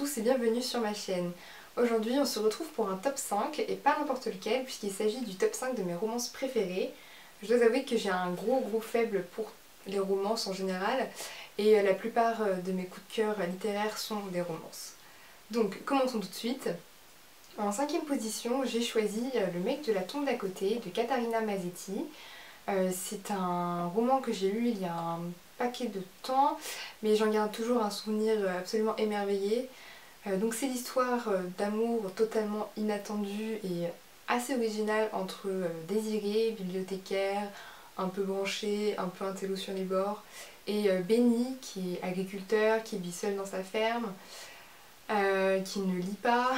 tous et bienvenue sur ma chaîne. Aujourd'hui on se retrouve pour un top 5 et pas n'importe lequel puisqu'il s'agit du top 5 de mes romances préférées. Je dois avouer que j'ai un gros faible pour les romances en général et la plupart de mes coups de cœur littéraires sont des romances. Donc commençons tout de suite. En 5e position j'ai choisi Le mec de la tombe d'à côté de Catarina Masetti. C'est un roman que j'ai lu il y a un paquet de temps, mais j'en garde toujours un souvenir absolument émerveillé. Donc c'est l'histoire d'amour totalement inattendue et assez originale entre Désiré, bibliothécaire, un peu branché, un peu intello sur les bords, et Benny, qui est agriculteur, qui vit seul dans sa ferme, qui ne lit pas.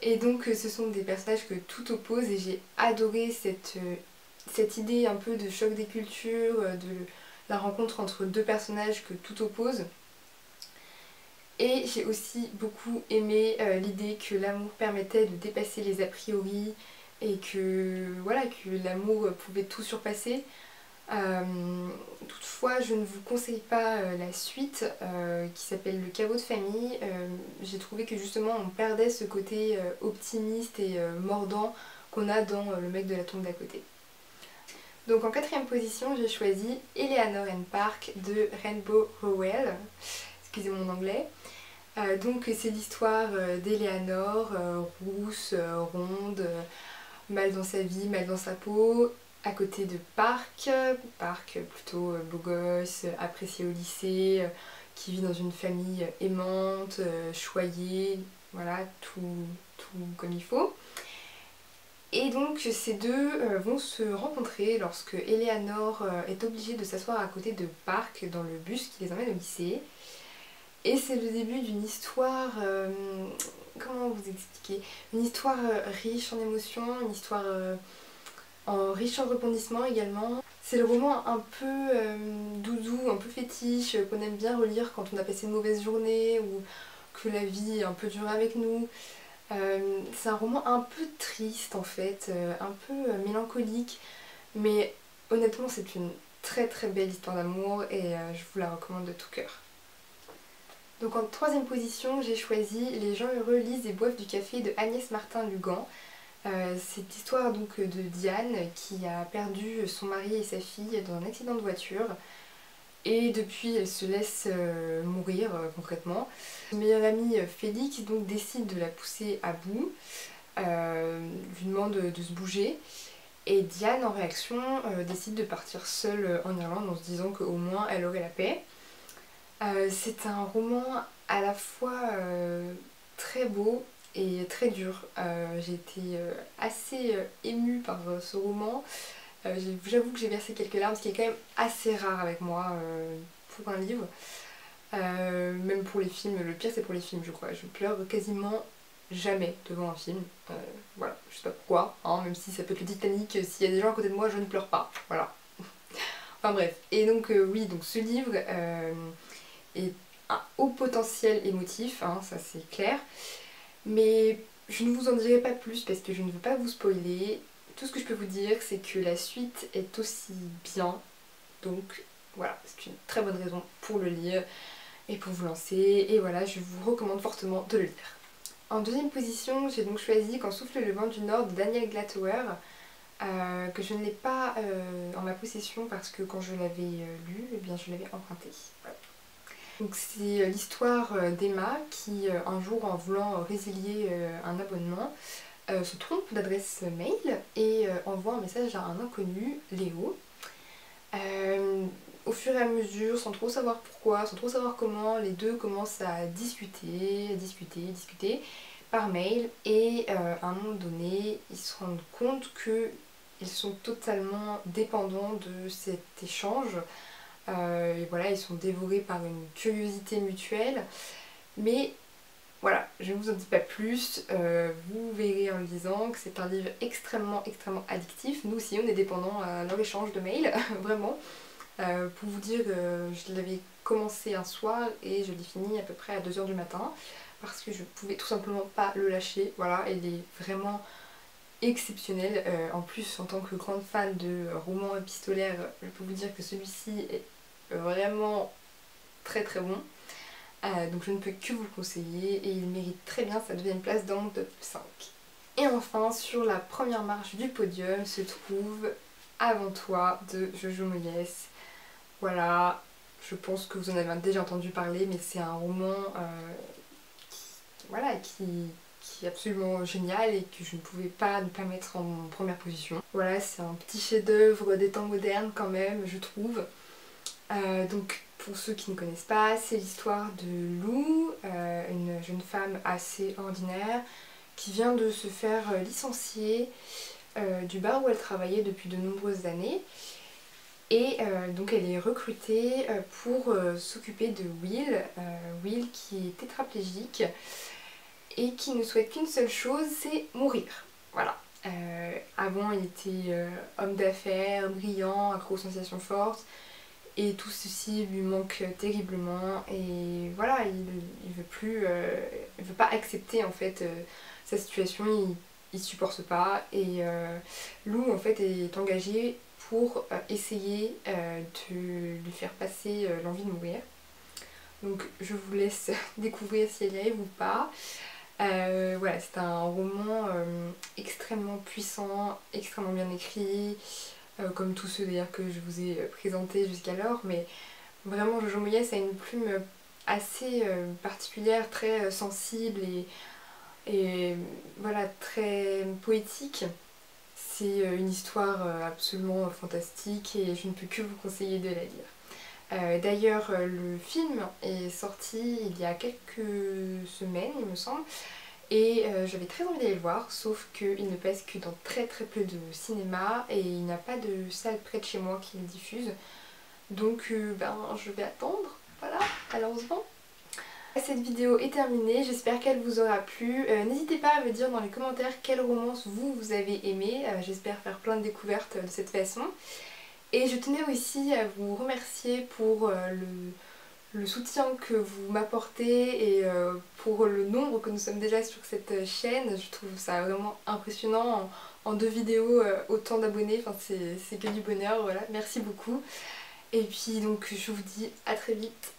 Et donc ce sont des personnages que tout oppose et j'ai adoré cette idée un peu de choc des cultures, de la rencontre entre deux personnages que tout oppose. Et j'ai aussi beaucoup aimé l'idée que l'amour permettait de dépasser les a priori et que voilà, que l'amour pouvait tout surpasser. Toutefois, je ne vous conseille pas la suite qui s'appelle Le caveau de famille. J'ai trouvé que justement on perdait ce côté optimiste et mordant qu'on a dans Le mec de la tombe d'à côté. Donc en 4e position, j'ai choisi Eleanor and Park de Rainbow Rowell. Excusez mon anglais. Donc c'est l'histoire d'Eleanor, rousse, ronde, mal dans sa vie, mal dans sa peau, à côté de Park plutôt beau gosse, apprécié au lycée, qui vit dans une famille aimante, choyée, voilà, tout comme il faut. Et donc ces deux vont se rencontrer lorsque Eleanor est obligée de s'asseoir à côté de Park dans le bus qui les emmène au lycée. Et c'est le début d'une histoire, comment vous expliquer, une histoire riche en émotions, une histoire riche en rebondissements également. C'est le roman un peu doudou, un peu fétiche, qu'on aime bien relire quand on a passé une mauvaise journée ou que la vie est un peu dure avec nous. C'est un roman un peu triste en fait, un peu mélancolique, mais honnêtement c'est une très belle histoire d'amour et je vous la recommande de tout cœur. Donc en 3e position, j'ai choisi Les gens heureux lisent et boivent du café de Agnès Martin-Lugan. C'est l'histoire donc de Diane qui a perdu son mari et sa fille dans un accident de voiture. Et depuis elle se laisse mourir concrètement. Son meilleur ami Félix donc décide de la pousser à bout, lui demande de se bouger. Et Diane en réaction décide de partir seule en Irlande en se disant qu'au moins elle aurait la paix. C'est un roman à la fois très beau et très dur. J'ai été assez émue par ce roman. J'avoue que j'ai versé quelques larmes, ce qui est quand même assez rare avec moi pour un livre. Même pour les films, le pire c'est pour les films je crois. Je pleure quasiment jamais devant un film. Voilà, je sais pas pourquoi, hein, même si ça peut être le Titanic, s'il y a des gens à côté de moi je ne pleure pas. Voilà. Enfin bref. Et donc oui, donc ce livre est un haut potentiel émotif, hein, ça c'est clair. Mais je ne vous en dirai pas plus parce que je ne veux pas vous spoiler. Tout ce que je peux vous dire c'est que la suite est aussi bien. Donc voilà, c'est une très bonne raison pour le lire et pour vous lancer. Et voilà, je vous recommande fortement de le lire. En 2e position, j'ai donc choisi Quand souffle le vent du Nord de Daniel Glatauer. Que je ne l'ai pas en ma possession parce que quand je l'avais lu, eh bien je l'avais emprunté. Voilà. Donc c'est l'histoire d'Emma qui un jour en voulant résilier un abonnement se trompe d'adresse mail et envoie un message à un inconnu, Léo. Au fur et à mesure, sans trop savoir pourquoi, sans trop savoir comment, les deux commencent à discuter par mail et à un moment donné, ils se rendent compte qu'ils sont totalement dépendants de cet échange. Et voilà, ils sont dévorés par une curiosité mutuelle. Mais voilà, je ne vous en dis pas plus. Vous verrez en le lisant que c'est un livre extrêmement addictif. Nous aussi, on est dépendants à leur échange de mails, vraiment. Pour vous dire, je l'avais commencé un soir et je l'ai fini à peu près à 2 h du matin parce que je pouvais tout simplement pas le lâcher. Voilà, il est vraiment exceptionnel. En plus, en tant que grande fan de romans épistolaires, je peux vous dire que celui-ci est vraiment très bon. Donc je ne peux que vous le conseiller et il mérite très bien sa deuxième place dans mon top 5. Et enfin, sur la première marche du podium se trouve Avant toi de Jojo Moyes. Voilà, je pense que vous en avez déjà entendu parler, mais c'est un roman qui est absolument génial et que je ne pouvais pas ne pas mettre en première position. Voilà, c'est un petit chef-d'œuvre des temps modernes quand même, je trouve. Donc pour ceux qui ne connaissent pas, c'est l'histoire de Lou, une jeune femme assez ordinaire qui vient de se faire licencier du bar où elle travaillait depuis de nombreuses années. Et donc elle est recrutée pour s'occuper de Will, Will qui est tétraplégique et qui ne souhaite qu'une seule chose, c'est mourir. Voilà. Avant il était homme d'affaires, brillant, accro aux sensations fortes, et tout ceci lui manque terriblement et voilà, il veut plus, il veut pas accepter en fait sa situation, il supporte pas et Lou en fait est engagée pour essayer de lui faire passer l'envie de mourir. Donc je vous laisse découvrir si elle y arrive ou pas. Voilà, c'est un roman extrêmement puissant, extrêmement bien écrit, comme tous ceux d'ailleurs que je vous ai présentés jusqu'alors, mais vraiment Jojo Moyes a une plume assez particulière, très sensible et voilà, très poétique. C'est une histoire absolument fantastique et je ne peux que vous conseiller de la lire. D'ailleurs, le film est sorti il y a quelques semaines, il me semble, et j'avais très envie d'aller le voir, sauf qu'il ne passe que dans très peu de cinéma et il n'y a pas de salle près de chez moi qui le diffuse. Donc ben, je vais attendre, voilà, malheureusement. Cette vidéo est terminée, j'espère qu'elle vous aura plu. N'hésitez pas à me dire dans les commentaires quelle romance vous avez aimé. J'espère faire plein de découvertes de cette façon. Et je tenais aussi à vous remercier pour le soutien que vous m'apportez et pour le nombre que nous sommes déjà sur cette chaîne. Je trouve ça vraiment impressionnant en 2 vidéos autant d'abonnés, enfin, c'est que du bonheur, voilà, merci beaucoup. Et puis donc je vous dis à très vite.